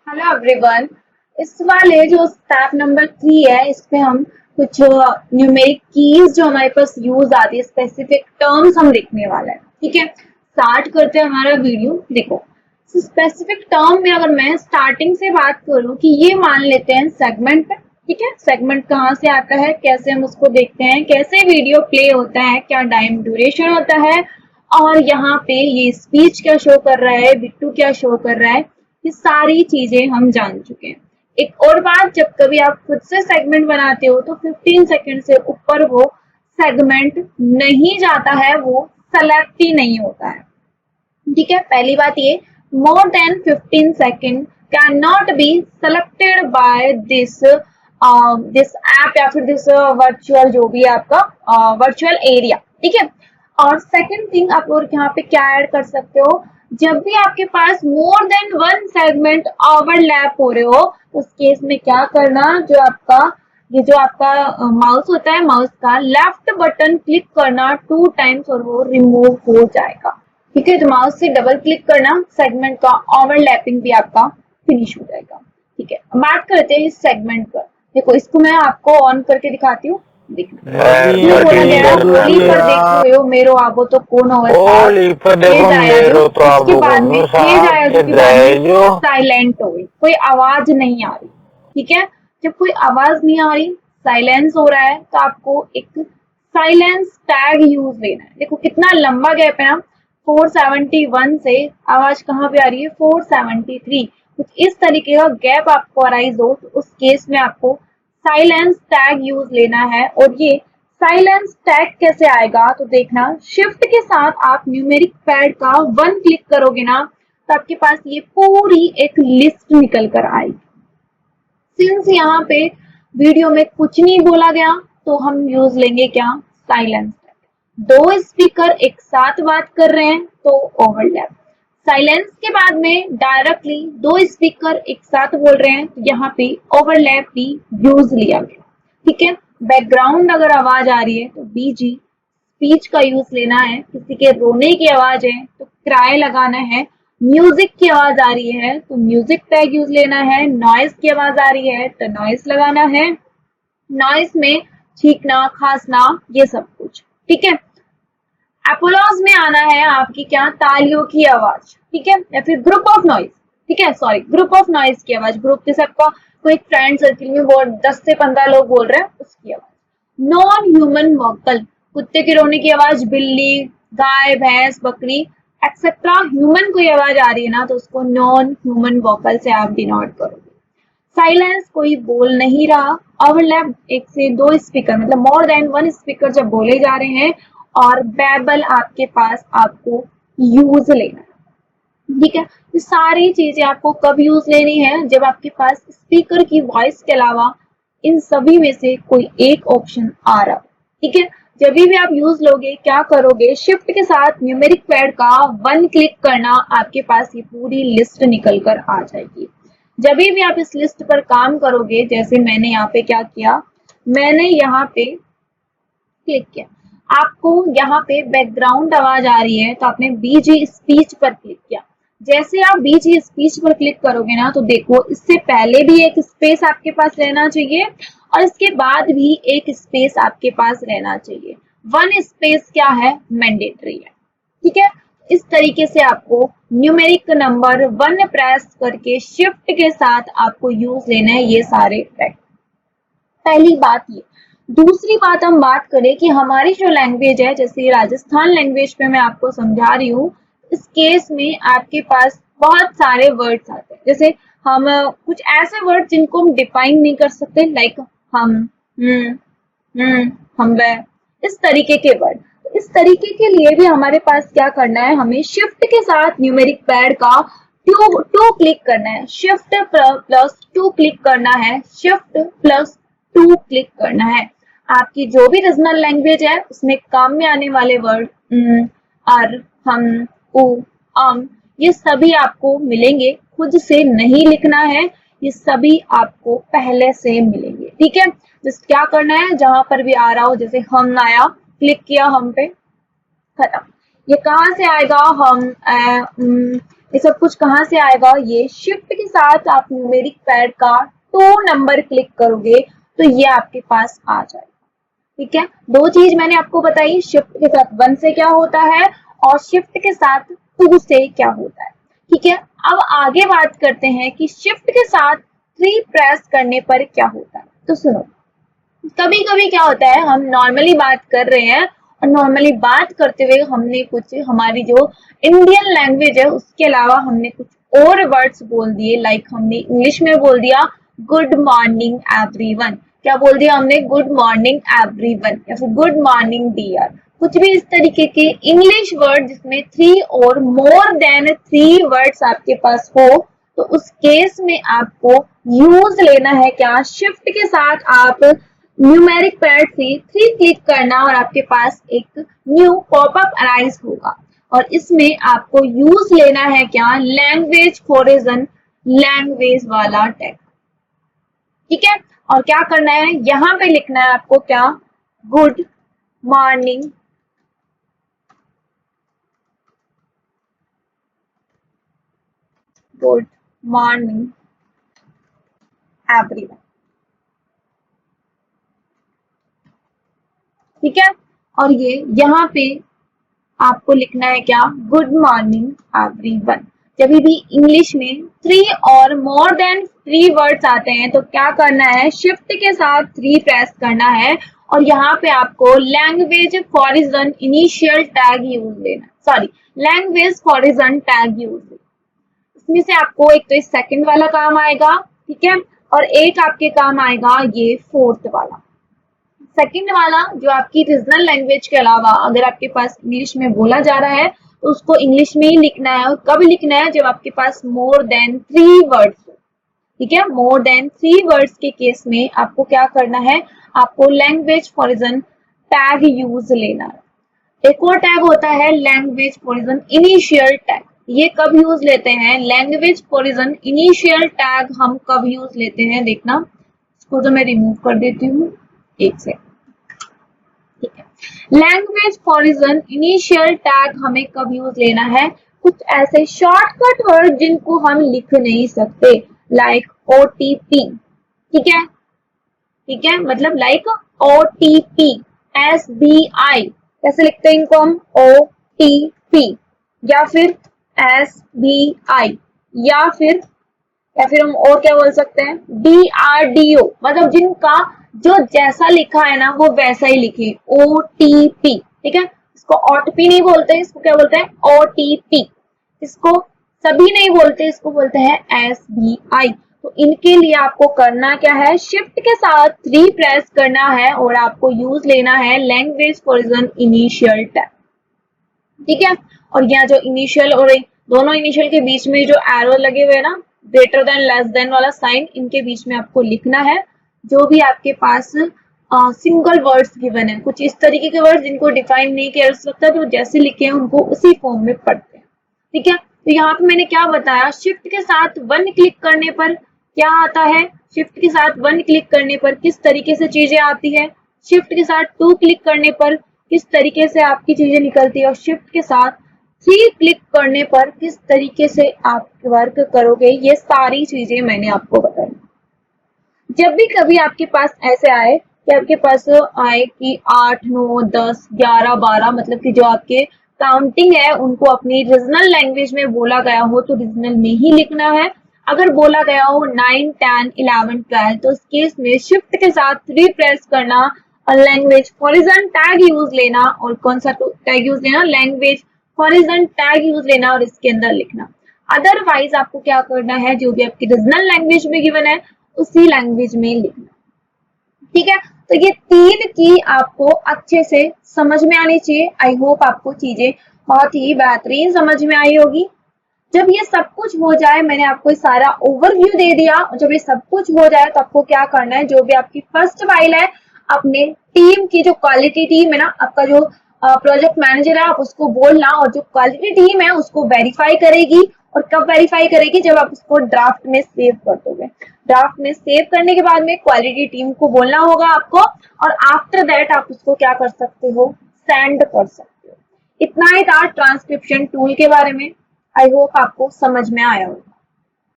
Hello everyone. इस वाले जो स्टेप नंबर 3 है, इस पे हम कुछ न्यूमेरिक कीज जो हमारे पास यूज आती है, स्पेसिफिक टर्म्स हम देखने वाले हैं। ठीक है, स्टार्ट करते हैं हमारा वीडियो। देखो, स्पेसिफिक टर्म में अगर मैं स्टार्टिंग से बात करूं कि ये मान लेते हैं सेगमेंट है। ठीक है, सेगमेंट कहाँ से आता है, कैसे हम उसको देखते हैं, कैसे वीडियो प्ले होता है, क्या टाइम ड्यूरेशन होता है, और यहाँ पे ये स्पीच क्या शो कर रहा है, बिट्टू क्या शो कर रहा है, ये सारी चीजें हम जान चुके हैं। एक और बात, जब कभी आप खुद से सेगमेंट बनाते हो तो 15 सेकंड से ऊपर वो सेगमेंट नहीं जाता है, वो सेलेक्ट ही नहीं होता है। ठीक है, पहली बात ये, more than 15 second can not be selected by this this app या फिर दिस वर्चुअल जो भी है आपका वर्चुअल एरिया। ठीक है, और सेकंड थिंग आप और यहाँ पे क्या ऐड कर सकते हो, जब भी आपके पास more than one segment overlap हो रहे हो, उस केस में क्या करना, जो आपका माउस होता है, माउस का लेफ्ट बटन क्लिक करना 2 टाइम्स और वो रिमूव हो जाएगा। ठीक है, तो माउस से डबल क्लिक करना, सेगमेंट का ओवरलैपिंग भी आपका फिनिश हो जाएगा। ठीक है, बात करते हैं इस सेगमेंट पर। देखो, इसको मैं आपको ऑन करके दिखाती हूँ। देखना, ये बोला गया है, होली पर देखो यो मेरो आबो तो कौन होवे साथ, होली पर ये देखो जाया जो, मेरो तो उसके आबो बाद में को ये साथ जाया जो के के बाद में दहेजो। साइलेंट हो गई, कोई आवाज नहीं आ रही। ठीक है, जब कोई आवाज नहीं आ रही, साइलेंस हो रहा है, तो आपको एक साइलेंस टैग यूज लेना है। देखो कितना लंबा गैप है ना, 471 से आवाज कहाँ पे आ रही है, 473। कुछ इस तरीके का गैप आपको अराइज हो तो उस केस में आपको साइलेंस टैग यूज लेना है। और ये साइलेंस टैग कैसे आएगा, तो देखना, शिफ्ट के साथ आप न्यूमेरिक पैड का 1 क्लिक करोगे ना, तो आपके पास ये पूरी एक लिस्ट निकल कर आएगी। सिंस यहाँ पे वीडियो में कुछ नहीं बोला गया, तो हम यूज लेंगे क्या, साइलेंस। दो स्पीकर एक साथ बात कर रहे हैं तो ओवरलैप। साइलेंस के बाद में डायरेक्टली दो स्पीकर एक साथ बोल रहे हैं तो यहाँ पे ओवरलैप भी यूज लिया गया। ठीक है, बैकग्राउंड अगर आवाज आ रही है तो बीजी स्पीच का यूज लेना है, किसी के रोने की आवाज है तो क्राई लगाना है, म्यूजिक की आवाज आ रही है तो म्यूजिक टैग यूज लेना है, नॉइस की आवाज आ रही है तो नॉइस लगाना है, नॉइस में छींकना, खांसना, ये सब कुछ। ठीक है, एपोलॉज में आना है आपकी क्या, तालियों की आवाज। ठीक है, या फिर ग्रुप ऑफ नॉइज। ठीक है, सॉरी, ग्रुप ऑफ नॉइज की आवाज, ग्रुप जैसे आपका कोई फ्रेंड सर्किल में वो 10 से 15 लोग बोल रहे हैं उसकी आवाज। नॉन ह्यूमन वोकल, कुत्ते के रोने की आवाज, बिल्ली, गाय, भैंस, बकरी एक्सेट्रा ह्यूमन कोई आवाज आ रही है ना, तो उसको नॉन ह्यूमन वोकल से आप डिनोट करोगे। साइलेंस, कोई बोल नहीं रहा। ओवरलैप, एक से दो स्पीकर मतलब मोर देन वन स्पीकर जब बोले जा रहे हैं। और बैबल आपके पास आपको यूज लेना है। ठीक है, ये सारी चीजें आपको कब यूज लेनी है, जब आपके पास स्पीकर की वॉइस के अलावा इन सभी में से कोई एक ऑप्शन आ रहा हो। ठीक है, जब भी आप यूज लोगे, क्या करोगे, शिफ्ट के साथ न्यूमेरिक पैड का 1 क्लिक करना, आपके पास ये पूरी लिस्ट निकल कर आ जाएगी। जब भी आप इस लिस्ट पर काम करोगे, जैसे मैंने यहाँ पे क्या किया, मैंने यहाँ पे क्लिक किया, आपको यहाँ पे बैकग्राउंड आवाज आ रही है तो आपने बीजी स्पीच पर क्लिक किया। जैसे आप बीजी स्पीच पर क्लिक करोगे ना, तो देखो इससे पहले भी एक स्पेस आपके पास रहना चाहिए और इसके बाद भी एक स्पेस आपके पास रहना चाहिए। 1 स्पेस क्या है, मैंडेटरी है। ठीक है, इस तरीके से आपको न्यूमेरिक नंबर 1 प्रेस करके शिफ्ट के साथ आपको यूज लेना है ये सारे टैग। पहली बात ये। दूसरी बात हम बात करें कि हमारी जो लैंग्वेज है, जैसे राजस्थान लैंग्वेज पे मैं आपको समझा रही हूँ, इस केस में आपके पास बहुत सारे वर्ड्स आते हैं। जैसे हम कुछ ऐसे वर्ड जिनको हम डिफाइन नहीं कर सकते, लाइक हम, हम्म, हम, वह, इस तरीके के वर्ड। तो इस तरीके के लिए भी हमारे पास क्या करना है, हमें शिफ्ट के साथ न्यूमेरिक पैड का टू क्लिक करना है, शिफ्ट प्लस 2 क्लिक करना है, शिफ्ट प्लस 2 क्लिक करना है। आपकी जो भी रीजनल लैंग्वेज है उसमें काम में आने वाले वर्ड अर, हम, उ, ये सभी आपको मिलेंगे, खुद से नहीं लिखना है, ये सभी आपको पहले से मिलेंगे। ठीक है, जस्ट क्या करना है, जहां पर भी आ रहा हो, जैसे हम आया, क्लिक किया हम पे, खत्म। ये कहाँ से आएगा, हम, ये सब कुछ कहाँ से आएगा, ये शिफ्ट के साथ आप न्यूमेरिक पैड का 2 नंबर क्लिक करोगे तो ये आपके पास आ जाएगा। ठीक है, दो चीज मैंने आपको बताई, शिफ्ट के साथ 1 से क्या होता है और शिफ्ट के साथ 2 से क्या होता है। ठीक है, अब आगे बात करते हैं कि शिफ्ट के साथ 3 प्रेस करने पर क्या होता है। तो सुनो, कभी कभी क्या होता है, हम नॉर्मली बात कर रहे हैं और नॉर्मली बात करते हुए हमने कुछ हमारी जो इंडियन लैंग्वेज है उसके अलावा हमने कुछ और वर्ड्स बोल दिए, लाइक हमने इंग्लिश में बोल दिया गुड मॉर्निंग एवरीवन। क्या बोल दिया हमने, गुड मॉर्निंग एवरीवन या फिर गुड मॉर्निंग डियर। कुछ भी इस तरीके के इंग्लिश वर्ड जिसमें 3 और मोर देन 3 वर्ड्स आपके पास हो तो उस केस में आपको यूज लेना है क्या, शिफ्ट के साथ आप न्यूमेरिक पैड से 3 क्लिक करना और आपके पास एक न्यू पॉपअप अराइज होगा और इसमें आपको यूज लेना है क्या, लैंग्वेज होरिज़न, लैंग्वेज वाला टैग। ठीक है, और क्या करना है, यहां पे लिखना है आपको क्या, good morning good morning everyone. ठीक है, और ये यहाँ पे आपको लिखना है क्या, गुड मॉर्निंग एवरीवन। जब भी इंग्लिश में 3 और मोर देन 3 वर्ड्स आते हैं तो क्या करना है, शिफ्ट के साथ 3 प्रेस करना है और यहाँ पे आपको language Horizon initial tag use लेना, sorry language Horizon tag use लेना। इसमें से आपको एक तो सेकंड वाला काम आएगा, ठीक है, और एक आपके काम आएगा ये 4th वाला। सेकंड वाला जो आपकी रीजनल लैंग्वेज के अलावा अगर आपके पास इंग्लिश में बोला जा रहा है तो उसको इंग्लिश में ही लिखना है और कब लिखना है, जब आपके पास मोर देन 3 वर्ड्स हो। ठीक है, मोर देन 3 वर्ड्स के केस में आपको क्या करना है, आपको लैंग्वेज होरिज़न टैग यूज लेना है। एक और टैग होता है लैंग्वेज होरिज़न इनिशियल टैग। ये कब यूज लेते हैं, लैंग्वेज होरिज़न इनिशियल टैग हम कब यूज लेते हैं, देखना, इसको तो मैं रिमूव कर देती हूँ एक से। ठीक है, लैंग्वेज होरिज़न इनिशियल टैग हमें कब यूज लेना है, कुछ ऐसे शॉर्टकट वर्ड जिनको हम लिख नहीं सकते, लाइक OTP। ठीक है, ठीक है, मतलब लाइक OTP, SBI, कैसे लिखते हैं इनको हम, OTP या फिर SBI या फिर हम और क्या बोल सकते हैं, DRDO, मतलब जिनका जो जैसा लिखा है ना वो वैसा ही लिखे, OTP। ठीक है, इसको OTP नहीं बोलते, इसको क्या बोलते हैं, OTP। इसको सभी नहीं बोलते, इसको बोलते हैं SBI। तो इनके लिए आपको करना क्या है, शिफ्ट के साथ 3 प्रेस करना है और आपको यूज लेना है लैंग्वेज होरिज़न इनिशियल टैग। ठीक है, और यहाँ जो इनिशियल और दोनों इनिशियल के बीच में जो एरो लगे हुए हैं ना, ग्रेटर देन लेस देन वाला साइन, इनके बीच में आपको लिखना है जो भी आपके पास सिंगल वर्ड्स गिवन है। कुछ इस तरीके के वर्ड जिनको डिफाइन नहीं किया जा सकता, तो जैसे लिखे हैं उनको उसी फॉर्म में पढ़ते हैं। ठीक है, तो यहाँ पे मैंने क्या बताया, शिफ्ट के साथ 1 क्लिक करने पर क्या आता है, शिफ्ट के साथ 1 क्लिक करने पर किस तरीके से चीजें आती है, शिफ्ट के साथ 2 क्लिक करने पर किस तरीके से आपकी चीजें निकलती है और शिफ्ट के साथ 3 क्लिक करने पर किस तरीके से आप वर्क करोगे, ये सारी चीजें मैंने आपको बताई। जब भी कभी आपके पास ऐसे आए कि आपके पास आए कि 8, 9, 10, 11, 12, मतलब कि जो आपके काउंटिंग है उनको अपनी रीजनल लैंग्वेज में बोला गया हो तो रीजनल में ही लिखना है। अगर बोला गया हो 9, 10, 11, 12 तो इस केस में शिफ्ट के साथ 3 प्रेस करना और लैंग्वेज होरिज़न टैग यूज लेना, और कौन सा टैग यूज लेना, लैंग्वेज होरिज़न टैग यूज लेना और इसके अंदर लिखना। अदरवाइज आपको क्या करना है, जो भी आपकी रीजनल लैंग्वेज में गिवन है उसी लैंग्वेज में लिखना। ठीक है, तो ये 3 की आपको अच्छे से समझ में आनी चाहिए। आई होप आपको चीजें बहुत ही बेहतरीन समझ में आई होगी। जब ये सब कुछ हो जाए, मैंने आपको सारा ओवरव्यू दे दिया, और जब ये सब कुछ हो जाए तो आपको क्या करना है, जो भी आपकी फर्स्ट फाइल है अपने टीम की, जो क्वालिटी टीम है ना, आपका जो प्रोजेक्ट मैनेजर है, आप उसको बोलना, और जो क्वालिटी टीम है उसको वेरीफाई करेगी। और कब वेरीफाई करेगी, जब आप उसको ड्राफ्ट में सेव कर दोगे। ड्राफ्ट में सेव करने के बाद में क्वालिटी टीम को बोलना होगा आपको, और आफ्टर दैट आप उसको क्या कर सकते हो, सेंड कर सकते हो। इतना ही था ट्रांसक्रिप्शन टूल के बारे में। आई होप आपको समझ में आया हो।